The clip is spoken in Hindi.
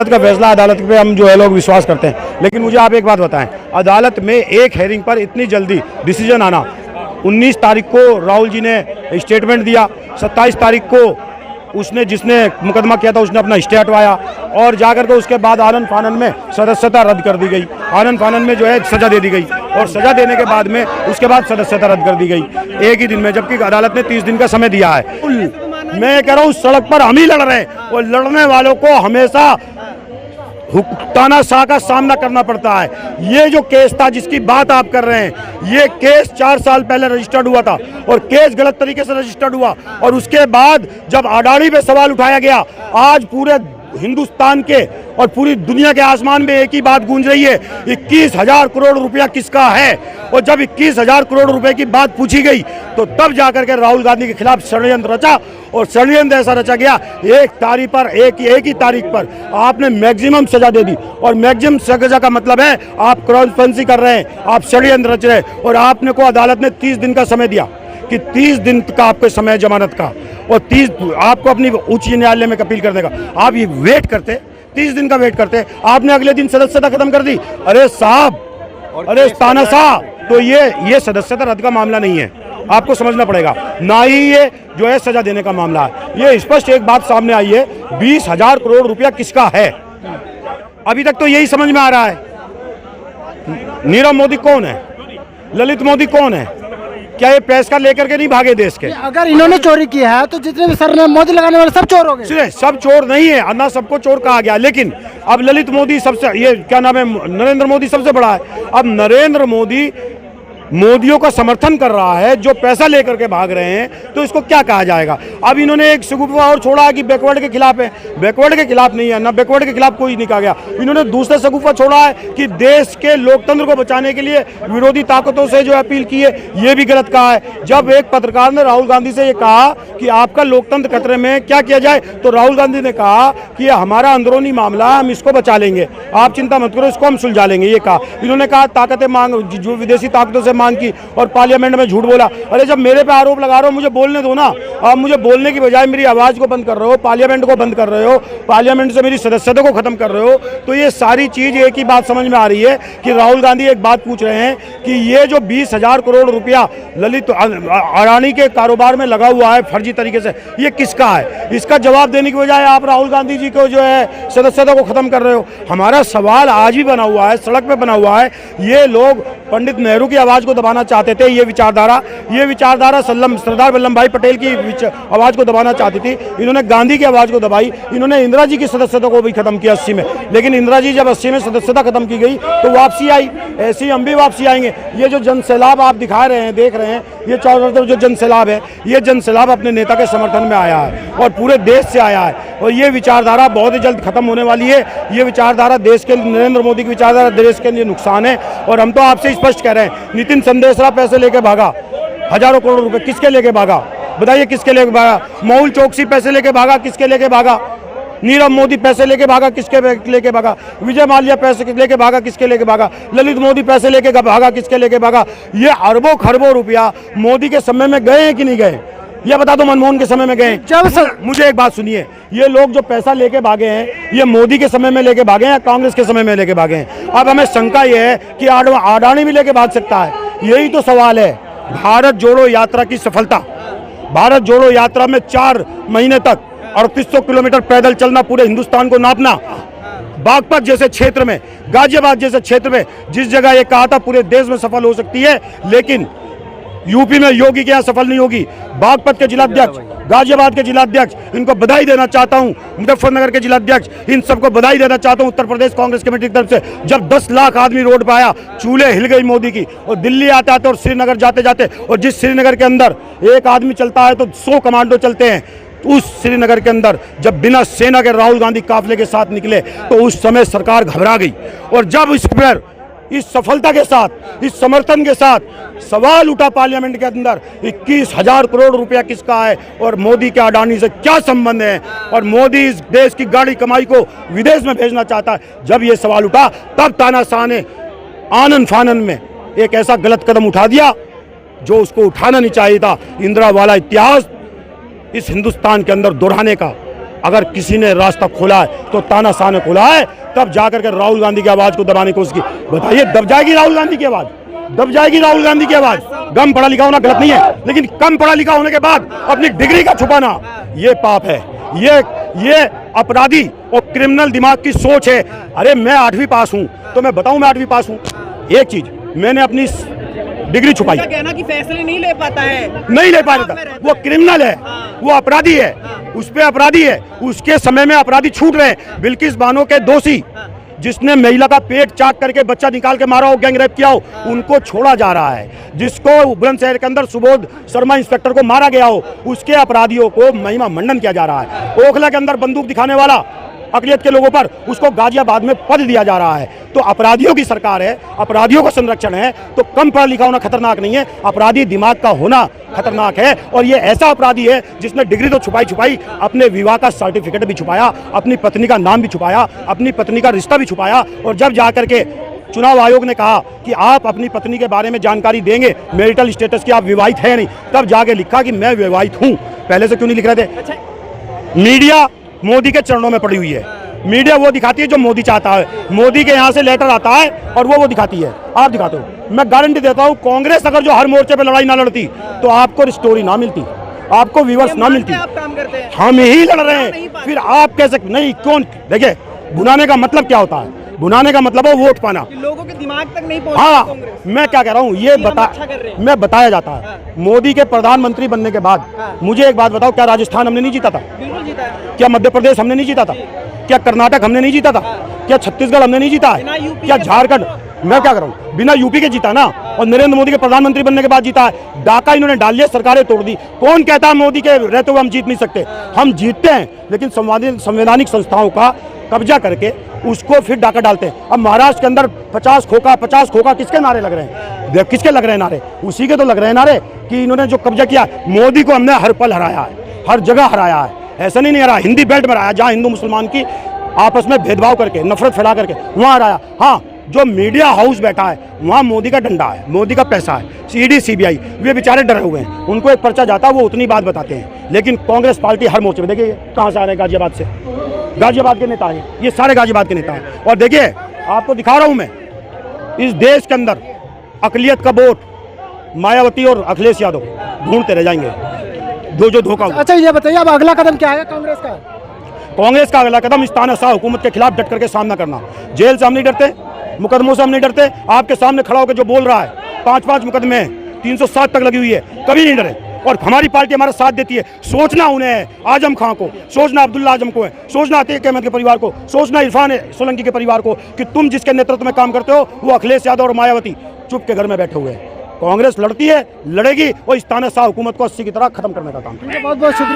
का फैसला अदालत पे हम जो है लोग विश्वास करते हैं, लेकिन मुझे आप एक बात बताएं, अदालत में एक हेयरिंग पर इतनी जल्दी डिसीजन आना। 19 तारीख को राहुल जी ने स्टेटमेंट दिया, 27 तारीख को जिसने मुकदमा किया था उसने अपना स्टे हटवाया और जाकर के उसके बाद आनन फानन में सदस्यता रद्द कर दी गई। आनन फानन में जो है सजा दे दी गई और सजा देने के बाद में उसके बाद सदस्यता रद्द कर दी गई एक ही दिन में, जबकि अदालत ने 30 दिन का समय दिया है। मैं कह रहा हूँ सड़क पर हम ही लड़ रहे हैं और लड़ने वालों को हमेशा तानाशाह का सामना करना पड़ता है। ये जो केस था जिसकी बात आप कर रहे हैं, ये केस 4 साल पहले रजिस्टर्ड हुआ था और केस गलत तरीके से रजिस्टर्ड हुआ और उसके बाद जब अडानी पे सवाल उठाया गया, आज पूरे हिंदुस्तान के और पूरी दुनिया के आसमान में एक ही बात गूंज रही है, 21,000 करोड़ रुपया किसका है। और जब 21,000 करोड़ रुपए की बात पूछी गई तो तब जाकर के राहुल गांधी के खिलाफ षड्यंत्र रचा और षड्यंत्र ऐसा रचा गया, एक ही तारीख पर आपने मैक्सिमम सजा दे दी। और मैक्सिमम सजा का मतलब है आप क्रॉसफंसी कर रहे हैं, आप षड्यंत्र रच रहे हैं। और आपने को अदालत ने 30 दिन का समय दिया कि 30 दिन का आपको समय जमानत का और 30 आपको अपनी उच्च न्यायालय में अपील करने का। आप ये वेट करते 30 दिन का वेट करते, आपने अगले दिन सदस्यता खत्म कर दी। अरे साहब, अरे तानाशाह, तो ये सदस्यता रद्द का मामला नहीं है, आपको समझना पड़ेगा, ना ही ये जो है सजा देने का मामला है। ये स्पष्ट एक बात सामने आई है, 20,000 करोड़ रुपया किसका है, अभी तक तो यही समझ में आ रहा है। नीरव मोदी कौन है, ललित मोदी कौन है, क्या ये पैसा लेकर के नहीं भागे देश के? अगर इन्होंने चोरी किया है तो जितने भी सरनाम मोदी लगाने वाले सब चोर हो गए। सब चोर नहीं है, ना सबको चोर कहा गया, लेकिन अब ललित मोदी सबसे, ये क्या नाम है, नरेंद्र मोदी सबसे बड़ा है। अब नरेंद्र मोदी मोदियों का समर्थन कर रहा है जो पैसा लेकर के भाग रहे हैं, तो इसको क्या कहा जाएगा। अब इन्होंने एक शगुफा और छोड़ा कि बैकवर्ड के खिलाफ है, बैकवर्ड के खिलाफ नहीं है, ना बैकवर्ड के खिलाफ कोई नहीं कहा गया। इन्होंने दूसरा शगुफा छोड़ा है कि देश के लोकतंत्र को बचाने के लिए विरोधी ताकतों से जो अपील की है, ये भी गलत कहा है। जब एक पत्रकार ने राहुल गांधी से ये कहा कि आपका लोकतंत्र खतरे में, क्या किया जाए, तो राहुल गांधी ने कहा कि ये हमारा अंदरूनी मामला, हम इसको बचा लेंगे, आप चिंता मत करो, इसको हम सुलझा लेंगे, ये कहा। इन्होंने कहा ताकतें मांग, जो विदेशी ताकतों से मांग की और पार्लियामेंट में झूठ बोला। अरे जब मेरे पे आरोप लगा रहे हो मुझे बोलने दो ना, आप मुझे बोलने की बजाय मेरी आवाज को बंद कर रहे हो, पार्लियामेंट को बंद कर रहे हो, पार्लियामेंट से मेरी सदस्यता को खत्म कर रहे हो। तो ये सारी चीज एक ही बात समझ में आ रही है कि राहुल गांधी एक बात पूछ रहे हैं कि ये जो 20,000 करोड़ रुपया ललित अडानी के कारोबार में लगा हुआ है फर्जी तरीके से, ये किसका है। इसका जवाब देने की बजाय आप राहुल गांधी जी को जो है सदस्यता को खत्म कर रहे हो। हमारा सवाल आज भी बना हुआ है, सड़क पे बना हुआ है। ये लोग पंडित नेहरू की आवाज को दबाना चाहते थे, ये विचारधारा सरदार वल्लभ भाई पटेल की आवाज को दबाना चाहती थी, इन्होंने गांधी की आवाज को दबाई। इन्होंने इंदिरा जी की सदस्यता को भी खत्म किया 80 में, लेकिन इंदिरा जी जब 80 में सदस्यता खत्म की गई तो वापसी आई, ऐसे ही हम भी वापसी आएंगे। ये जो जन सैलाब आप दिखा रहे हैं, देख रहे हैं, ये चारों तरफ जो जन सैलाब है, ये जन सैलाब अपने नेता के समर्थन में आया है और पूरे देश से आया है। और ये विचारधारा बहुत ही जल्द खत्म होने वाली है। ये विचारधारा देश के, नरेंद्र मोदी की विचारधारा देश के लिए नुकसान है। और हम तो आपसे स्पष्ट कह रहे हैं, नितिन संदेशरा पैसे लेके भागा, हजारों करोड़ रुपए, किसके लेके भागा, बताइए किसके लेके भागा। मेहुल चोकसी पैसे लेके भागा, किसके लेके भागा। नीरव मोदी पैसे लेके भागा, किसके लेके भागा। विजय माल्या पैसे लेके भागा, किसके लेके भागा। ललित मोदी पैसे लेके भागा, किसके लेके भागा। ये अरबों खरबों रुपया मोदी के समय में गए हैं कि नहीं गए, ये बता दो। मनमोहन के समय में गए? मुझे एक बात सुनिए, ये लोग जो पैसा लेके भागे हैं, ये मोदी के समय में लेके भागे हैं या कांग्रेस के समय में लेके भागे हैं। अब हमें शंका ये है कि अडानी भी लेके भाग सकता है, यही तो सवाल है। भारत जोड़ो यात्रा की सफलता, भारत जोड़ो यात्रा में 4 महीने तक 3800 किलोमीटर पैदल चलना, पूरे हिंदुस्तान को नापना, बागपत जैसे क्षेत्र में, गाजियाबाद जैसे क्षेत्र में, जिस जगह ये कहा था पूरे देश में सफल हो सकती है, लेकिन यूपी में योगी के यहाँ सफल नहीं होगी। बागपत के जिलाध्यक्ष, गाजियाबाद के जिलाध्यक्ष, इनको बधाई देना चाहता हूँ। मुजफ्फरनगर के जिलाध्यक्ष, इन सबको बधाई देना चाहता हूँ उत्तर प्रदेश कांग्रेस कमेटी की तरफ से। जब 10 लाख आदमी रोड पर आया, चूल्हे हिल गई मोदी की। और दिल्ली आते आते और श्रीनगर जाते जाते, और जिस श्रीनगर के अंदर एक आदमी चलता है तो 100 कमांडो चलते हैं, उस श्रीनगर के अंदर जब बिना सेना के राहुल गांधी काफिले के साथ निकले तो उस समय सरकार घबरा गई। और जब इस पर, इस सफलता के साथ, इस समर्थन के साथ सवाल उठा पार्लियामेंट के अंदर, 21,000 करोड़ रुपया किसका है और मोदी के अडानी से क्या संबंध है, और मोदी इस देश की गाड़ी कमाई को विदेश में भेजना चाहता है। जब ये सवाल उठा तब तानाशाह ने आनन फानन में एक ऐसा गलत कदम उठा दिया जो उसको उठाना नहीं चाहिए था। इंदिरा वाला इतिहास इस हिंदुस्तान के अंदर दोहराने का अगर किसी ने रास्ता खोला है तो तानाशाह ने खोला है, तब जाकर के राहुल गांधी की आवाज को दबाने की कोशिश की। बताइए, दब जाएगी राहुल गांधी की आवाज? दब जाएगी राहुल गांधी की आवाज? कम पढ़ा लिखा होना गलत नहीं है, लेकिन कम पढ़ा लिखा होने के बाद अपनी डिग्री का छुपाना ये पाप है, ये अपराधी और क्रिमिनल दिमाग की सोच है। अरे मैं 8वीं पास हूं तो मैं बताऊं मैं 8वीं पास हूं? एक चीज, मैंने अपनी डिग्री छुपाई। कहना कि फैसले नहीं ले पाता है, नहीं ले पाता, वो क्रिमिनल है, वो अपराधी है, उस पे अपराधी है, उसके समय में अपराधी छूट रहे हैं। बिल्किस बानो के दोषी जिसने महिला का पेट चाट करके बच्चा निकाल के मारा हो, गैंग रेप किया हो, उनको छोड़ा जा रहा है। जिसको बुलंदशहर के अंदर सुबोध शर्मा इंस्पेक्टर को मारा गया हो, उसके अपराधियों को महिमा मंडन किया जा रहा है। ओखला के अंदर बंदूक दिखाने वाला अकलियत के लोगों पर, उसको गाजियाबाद में पद दिया जा रहा है। तो अपराधियों की सरकार है, अपराधियों का संरक्षण है, तो कम पढ़ा लिखा होना खतरनाक नहीं है, अपराधी दिमाग का होना खतरनाक है। और ये ऐसा अपराधी है जिसने डिग्री तो छुपाई, अपने विवाह का सर्टिफिकेट भी छुपाया, अपनी पत्नी का नाम भी छुपाया, अपनी पत्नी का रिश्ता भी छुपाया। और जब जाकर के चुनाव आयोग ने कहा कि आप अपनी पत्नी के बारे में जानकारी देंगे, मैरिटल स्टेटस की आप विवाहित है नहीं, तब जाके लिखा कि मैं विवाहित हूँ। पहले से क्यों नहीं लिख रहे थे? मीडिया मोदी के चरणों में पड़ी हुई है, मीडिया वो दिखाती है जो मोदी चाहता है। मोदी के यहाँ से लेटर आता है और वो दिखाती है, आप दिखाते हो। मैं गारंटी देता हूँ, कांग्रेस अगर जो हर मोर्चे पे लड़ाई ना लड़ती तो आपको स्टोरी ना मिलती, आपको व्यूअर्स ना मिलती। आप काम करते हैं, हम ही लड़ रहे हैं, फिर आप कैसे नहीं? कौन? देखिए, भुनाने का मतलब क्या होता है? भुनाने का मतलब है वोट पाना, लोगों के दिमाग तक नहीं पहुंच। हाँ, मैं क्या कह रहा हूँ, ये मैं बताया जाता है। मोदी के प्रधानमंत्री बनने के बाद मुझे एक बात बताओ, क्या राजस्थान हमने नहीं जीता था? बिल्कुल जीता है। क्या मध्य प्रदेश हमने नहीं जीता था? क्या कर्नाटक हमने नहीं जीता था? क्या छत्तीसगढ़ हमने नहीं जीता है? क्या झारखंड? मैं क्या कर रहा हूँ, बिना यूपी के जीता ना, और नरेंद्र मोदी के प्रधानमंत्री बनने के बाद जीता है। डाका इन्होंने डाल लिया, सरकारें तोड़ दी। कौन कहता है मोदी के रहते हुए हम जीत नहीं सकते? हम जीतते हैं, लेकिन संवैधानिक संस्थाओं का कब्जा करके उसको फिर डाका डालते हैं। अब महाराष्ट्र के अंदर 50 खोखा किसके नारे लग रहे हैं? किसके लग रहे हैं नारे? उसी के तो लग रहे हैं नारे कि इन्होंने जो कब्जा किया। मोदी को हमने हर पल हराया है, हर जगह हराया है। ऐसा नहीं हराया, हिंदी बेल्ट में हराया, जहाँ हिंदू मुसलमान की आपस में भेदभाव करके, नफरत फैला करके वहाँ हराया। हाँ, जो मीडिया हाउस बैठा है वहाँ मोदी का डंडा है, मोदी का पैसा है। ईडी सीबीआई वे बेचारे डरे हुए हैं, उनको एक पर्चा जाता है, वो उतनी बात बताते हैं। लेकिन कांग्रेस पार्टी हर मोर्चे में, देखिए कहाँ से आ रहे हैं, गाजियाबाद से, गाजियाबाद के नेता हैं, ये सारे गाजियाबाद के नेता हैं। और देखिए, आपको दिखा रहा हूँ मैं, इस देश के अंदर अकलियत का वोट मायावती और अखिलेश यादव ढूंढते रह जाएंगे, जो धोखा हुआ। अच्छा, ये बताइए अब अगला कदम क्या है कांग्रेस का? कांग्रेस का अगला कदम इस तानाशाह हुकूमत के खिलाफ डट करके सामना करना। जेल से हम नहीं डरते, मुकदमों से हम नहीं डरते। आपके सामने खड़ा होकर जो बोल रहा है, 5-5 मुकदमे 307 तक लगी हुई है, कभी नहीं डरे। और हमारी पार्टी हमारा साथ देती है। सोचना उन्हें है, आजम खां को, सोचना अब्दुल्ला आजम को है, सोचना अतीक अहमद के परिवार को, सोचना इरफान सोलंकी के परिवार को, कि तुम जिसके नेतृत्व में काम करते हो वो अखिलेश यादव और मायावती चुप के घर में बैठे हुए हैं। कांग्रेस लड़ती है, लड़ेगी, और इस तानाशाह हुकूमत को 80 की तरह खत्म करने का काम। बहुत बहुत शुक्रिया।